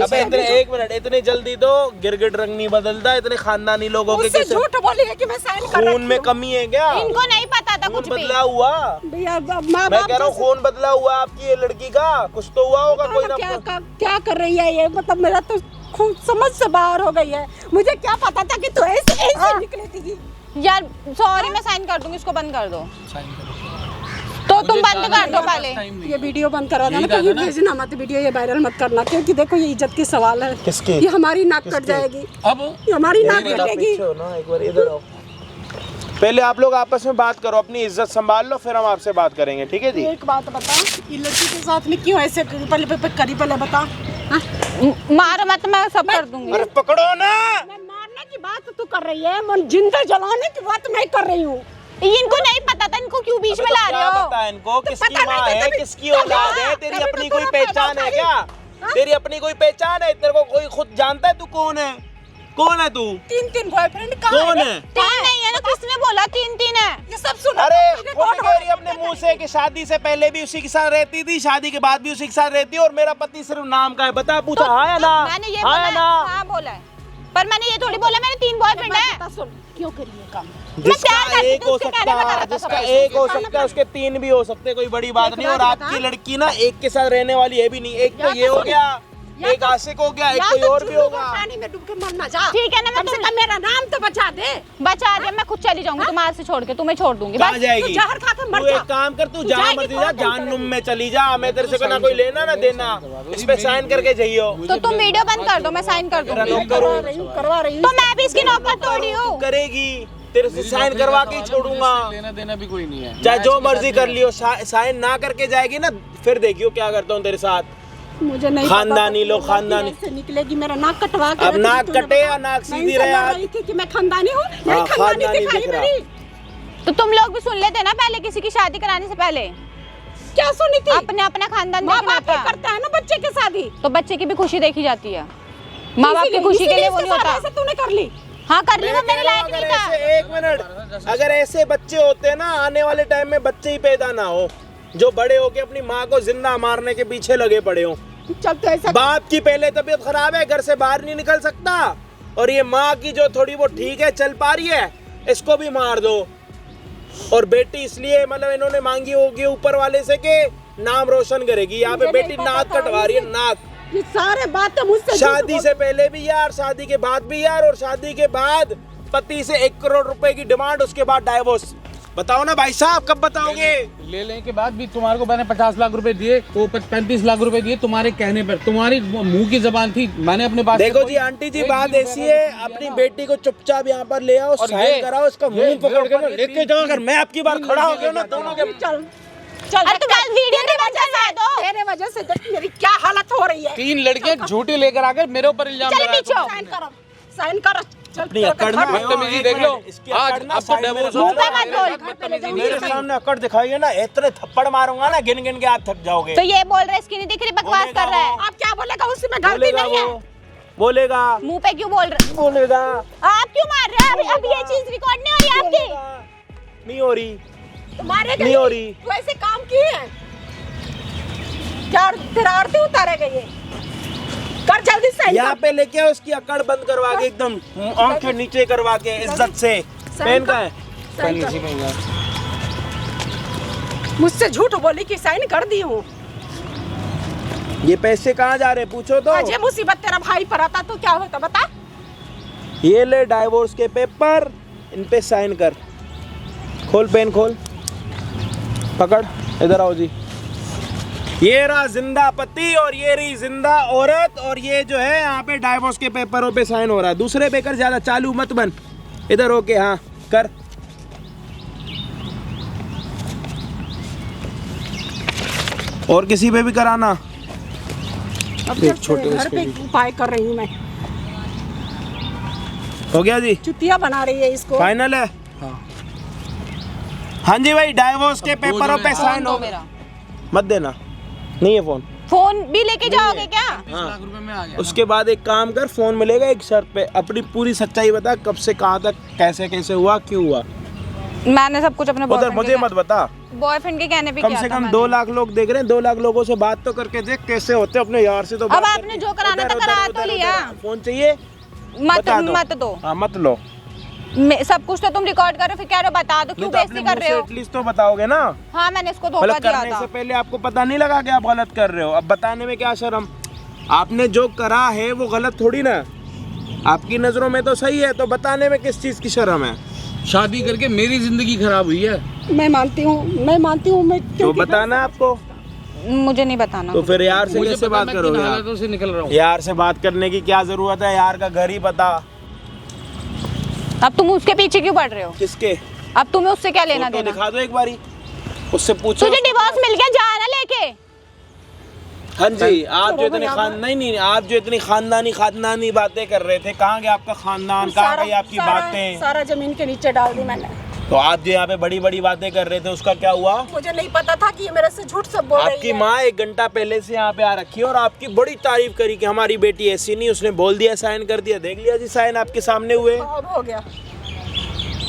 अब इतने एक मिनट, इतनी जल्दी तो गिरगिट रंग नहीं बदलता। इतने खानदानी लोगों के उससे कैसे झूठ बोली है कि मैं साइन कर खून में कमी है क्या? इनको नहीं पता था खून कुछ भी। बदला हुआ। भैया माँ मैं बाप कह रहा हूँ खून बदला हुआ आपकी ये लड़की का, कुछ तो हुआ होगा कोई ना। क्या कर रही है ये? मतलब मेरा तो खूब समझ से बाहर हो गई है। मुझे क्या पता था कि तू ऐसे निकली थी। यार सॉरी, मैं साइन कर दूंगी, इसको बंद कर दो। साइन करो। तो तुम मुझे बंद जाना कर दो है, पहले। टाइम नहीं ये है। वीडियो बंद करा देना, यही कहीं रहता ना। भेजना मत वीडियो, ये वायरल मत करना, क्योंकि देखो ये इज्जत की सवाल है। किसकी? ये हमारी नाक कट जाएगी, अब ये हमारी नाक एक मिनट, आप कटेगी। पीछे हो ना, एक बार इधर आओ। पहले आप लोग आपस में बात करो, अपनी इज्जत संभाल लो, फिर हम आपसे बात करेंगे, ठीक है जी? एक बात बता, ये लड़की के साथ में क्यों ऐसे करी? पहले बता। हाँ? मारो मत, मैं सब कर दूंगी। अरे पकड़ो ना। मैं मारने की बात तू कर रही है, मन जिंदा जलाने की बात मैं कर रही हूँ। इनको नहीं पता था, इनको क्यों बीच में ला रहे क्या हो? पता है इनको किसकी पता नहीं माँ तो है, तभी- किसकी औलाद है? तेरी तभी तो अपनी कोई तेरा पहचान है पैदा क्या? हाँ? तेरी अपनी कोई पहचान है? तेरे को कोई खुद जानता है तू कौन है? कौन है तू? 3 बॉयफ्रेंड कौन है? तीन नहीं है ना, किसने बोला 3 है? ये सब सुना। अरे मैंने खुद कौन कह रही है अपने मुंह से कि शादी से पहले भी उसी के साथ रहती थी, शादी के बाद भी उसी के साथ रहती है, और मेरा पति सिर्फ नाम का है। बता, पूछा हाँ या ना? मैंने ये हाँ बोला या है, ना? हाँ बोला है, पर मैंने ये थोड़ी बोला मैंने 3 बॉयफ्रेंड है। बता सुन, क्यों करी ये काम? जिसका प्यार करती एक थी, हो उसके सकता कहने में है, करा था जिसका सब एक हो कुछ। सकता है उसके 3 भी हो सकते हैं, कोई बड़ी बात एक नहीं। और बात आपकी बता। लड़की ना एक के साथ रहने वाली है भी नहीं। एक तो या ये तो हो सुन, गया, या एक तो- आशिक हो गया, एक या कोई तो और भी चुल्लू होगा। में पानी में डूब के मर ना जा। ठीक है ना, मैं कम से कम मेरा नाम तो बचा दे। बचा दे, मैं खुद चली जाऊंगी तुम्हारे से छोड़ के, तुम्हें छोड़ दूंगी कहाँ बस। जाएगी? तू जहर खा के मर तू जा। एक काम कर, तू तू जहाँ जाएगी मर्जी कौन जा, टेंशन जाननुम में चली जा। मैं तेरे से ना कोई लेना ना देना, इस पे साइन करके जाइयो। तो तुम वीडियो बंद कर दो, मैं साइन कर मेरा दूंगी। नौकर हूँ। करवा रही हूँ। तो मैं भी इसकी नौकर तोड़ी हूँ। करेगी, तेरे से साइन करवा के ही छोड़ूंगा। लेना देना भी कोई नहीं है। चाहे जो मर्जी कर लियो, साइन ना करके जाएगी ना, फिर देखियो क्या करता हूँ तेरे साथ। मुझे नहीं खानदानी पता था लोग, कि खानदानी। ऐसे निकलेगी। मेरा नाक कटवा के अब रखी नाक तूने कटे बता। या नाक मैं सीधी इनसे रहे बोल आज। रही थी कि मैं खानदानी हूँ, नहीं हाँ, खानदानी खानदानी दिखाई दिख रहा। मेरी। तो तुम लोग भी सुन लेते ना पहले, किसी की शादी कराने से पहले क्या सुनी थी? अपने अपना खानदान माँ देखना बाप ही होता। करता है ना बच्चे के शादी। तो बच्चे की भी खुशी देखी जाती है, माँ बाप की खुशी के लिए वो नहीं होता। ऐसे तूने कर ली। हाँ कर ली, वो मैं मेरे कह रहा लायक हूँ, नहीं अगर था। ऐसे एक मिनट, अगर ऐसे बच्चे होते ना आने वाले टाइम में बच्चे ही पैदा ना हो, जो बड़े होके अपनी माँ को जिंदा मारने के पीछे लगे पड़े हो। चल तो ऐसा बाप की पहले तबीयत खराब है, घर से बाहर नहीं निकल सकता, और ये माँ की जो थोड़ी वो ठीक है, चल पा रही है, इसको भी मार दो। और बेटी इसलिए मतलब इन्होंने मांगी होगी ऊपर वाले से कि नाम रोशन करेगी। यहाँ पे बेटी नाक कटवा रही है, नाक। ये सारे बातें मुझसे शादी से पहले भी यार, शादी के बाद भी यार, और शादी के बाद पति से 1 करोड़ रुपए की डिमांड, उसके बाद डाइवोर्स। बताओ ना भाई साहब, कब बताओगे? लेने के बाद भी तुम्हारे को मैंने 50 लाख रुपए दिए, वो 35 लाख रुपए दिए तुम्हारे कहने पर। तुम्हारी मुंह की जबान थी, मैंने अपने पास। देखो जी आंटी जी, बात ऐसी है, अपनी बेटी को चुपचाप यहाँ पर ले आओ, साइन कराओ, इसका मुंह पकड़ के ना लेके जाओ। अगर मैं आपकी बार खड़ा हो गया ना, दोनों के चल चल अरे तुम आज वीडियो की वजह से दो। तेरे वजह से देख मेरी क्या हालत हो रही है। 3 लड़कियां झूठी लेकर आकर मेरे ऊपर इल्जाम चलो लगा रहे पीछे हो। साइन करो चल अपनी अकड़ ना, बदतमीजी देख लो। आज अब तो डिवोर्स हो मुंह पे मत बोल। मेरे सामने अकड़ दिखाइए ना, इतने थप्पड़ मारूंगा ना, गिन गिन के आप थक जाओगे। तो ये बोल रहा है, इसकी नहीं दिख रही, बकवास कर रहा है। आप क्या बोलेगा, उसमें गलती बोलेगा नहीं है। वो, बोलेगा मुंह पे क्यों बोल रहे? बोलेगा। आप क्यों मार रहे हैं? अब ये चीज रिकॉर्ड नहीं हो रही आपकी। नहीं हो रही, तुम्हारे नहीं हो रही। तू ऐसे काम किए हैं क्या? तेरा आरती उतारे गए, कर जल्दी साइन यहाँ पे लेके आओ, उसकी अकड़ बंद करवा के एकदम आंखें नीचे करवा के इज्जत से। पेन का है? मुझसे झूठ बोली कि साइन कर दी हूँ। ये पैसे कहाँ जा रहे पूछो तो। आज ये मुसीबत तेरा भाई पर आता तो क्या होता बता। ये ले डाइवोर्स के पेपर, इन पे साइन कर। खोल पेन, खोल, पकड़, इधर आओ जी। ये रहा जिंदा पति और ये रही जिंदा औरत, और ये जो है यहाँ पे डाइवोर्स के पेपरों पे साइन हो रहा है। दूसरे पे कर, ज्यादा चालू मत बन, इधर होके हाँ कर। और किसी पे भी कराना। अब जब छोटे घर पे उपाय कर रही हूँ मैं। हो गया जी, चुतिया बना रही है इसको। फाइनल है? हाँ जी भाई, डाइवोर्स के पेपरों पे साइन हो। मेरा मत देना, नहीं है फोन। फोन भी लेके जाओगे क्या? 35 लाख रुपए में आ गया। उसके बाद एक काम कर, फोन मिलेगा एक शर्त पे, अपनी पूरी सच्चाई बता, कब से कहाँ तक, कैसे कैसे हुआ, क्यों हुआ। मैंने सब कुछ अपने उधर मुझे मत बता। बॉयफ्रेंड के कहने पे कम किया से था कम मैंने। 2 लाख लोग देख रहे हैं, 2 लाख लोगों से बात तो करके देख कैसे होते अपने यार से। तो अब आपने जो कराना था करा तो लिया। फोन चाहिए? मत बता दो। मत दो। हाँ मत लो। सब कुछ तो तुम रिकॉर्ड करो, फिर कह रहे हो बता दो, क्यों बेइज्जती कर रहे हो? एटलीस्ट तो बताओगे ना। हाँ मैंने इसको धोखा मतलब दिया करने था। से पहले आपको पता नहीं लगा कि आप गलत कर रहे हो? अब बताने में क्या शर्म? आपने जो करा है वो गलत थोड़ी ना, आपकी नजरों में तो सही है, तो बताने में किस चीज की शर्म है? शादी करके मेरी जिंदगी खराब हुई है। मैं मानती हूँ, मैं तो बताना आपको। मुझे नहीं बताना। तो फिर यार से मुझे कैसे पता बात मैं करोगे किन आप? हालातों से निकल रहा हूँ। यार से बात करने की क्या जरूरत है? यार का घर ही पता। अब तुम उसके पीछे क्यों पड़ रहे हो? किसके? अब तुम्हें उससे क्या लेना फोटो देना? दिखा दो एक बारी, उससे पूछो। तुझे डिवोर्स मिल गया, जा ना लेके। हाँ जी, आप जो इतनी नहीं, आप जो इतनी खानदानी बातें कर रहे थे, कहाँ गया आपका खानदान, कहाँ गई आपकी बातें? सारा जमीन के नीचे डाल दी मैंने। तो आप जो यहाँ पे बड़ी बड़ी बातें कर रहे थे, उसका क्या हुआ? मुझे नहीं पता था कि ये मेरे से झूठ सब बोल रही आपकी है। माँ 1 घंटा पहले से यहाँ पे आ रखी है और आपकी बड़ी तारीफ करी कि हमारी बेटी ऐसी नहीं, उसने बोल दिया, साइन कर दिया। देख लिया जी, साइन आपके सामने हुए। अब हो गया।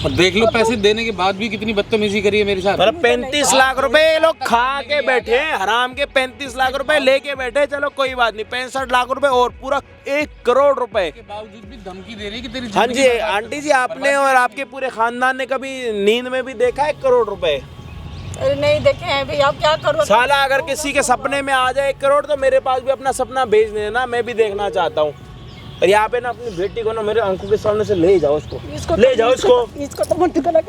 और देख लो पैसे देने के बाद भी कितनी बदतमीजी करी है मेरे साथ। मतलब 35 लाख रुपए ये लोग खा के बैठे हैं, हराम के 35 लाख रुपए लेके बैठे। चलो कोई बात नहीं, 65 लाख रुपए और पूरा 1 करोड़ रुपए के बावजूद भी धमकी दे रही है कि तेरी हाँ जिंदगी जी बर्बाद आंटी जी, आपने और आपके पूरे खानदान ने कभी नींद में भी देखा 1 करोड़ रुपए? अरे नहीं देखे हैं भाई, अब क्या करूँ? साला अगर किसी के सपने में आ जाए 1 करोड़, तो मेरे पास भी अपना सपना भेज देना, मैं भी देखना चाहता हूँ। और यहाँ पे ना अपनी बेटी को ना मेरे आंखों के सामने से ले जाओ, उसको ले जाओ, इसको तो मुझे गलत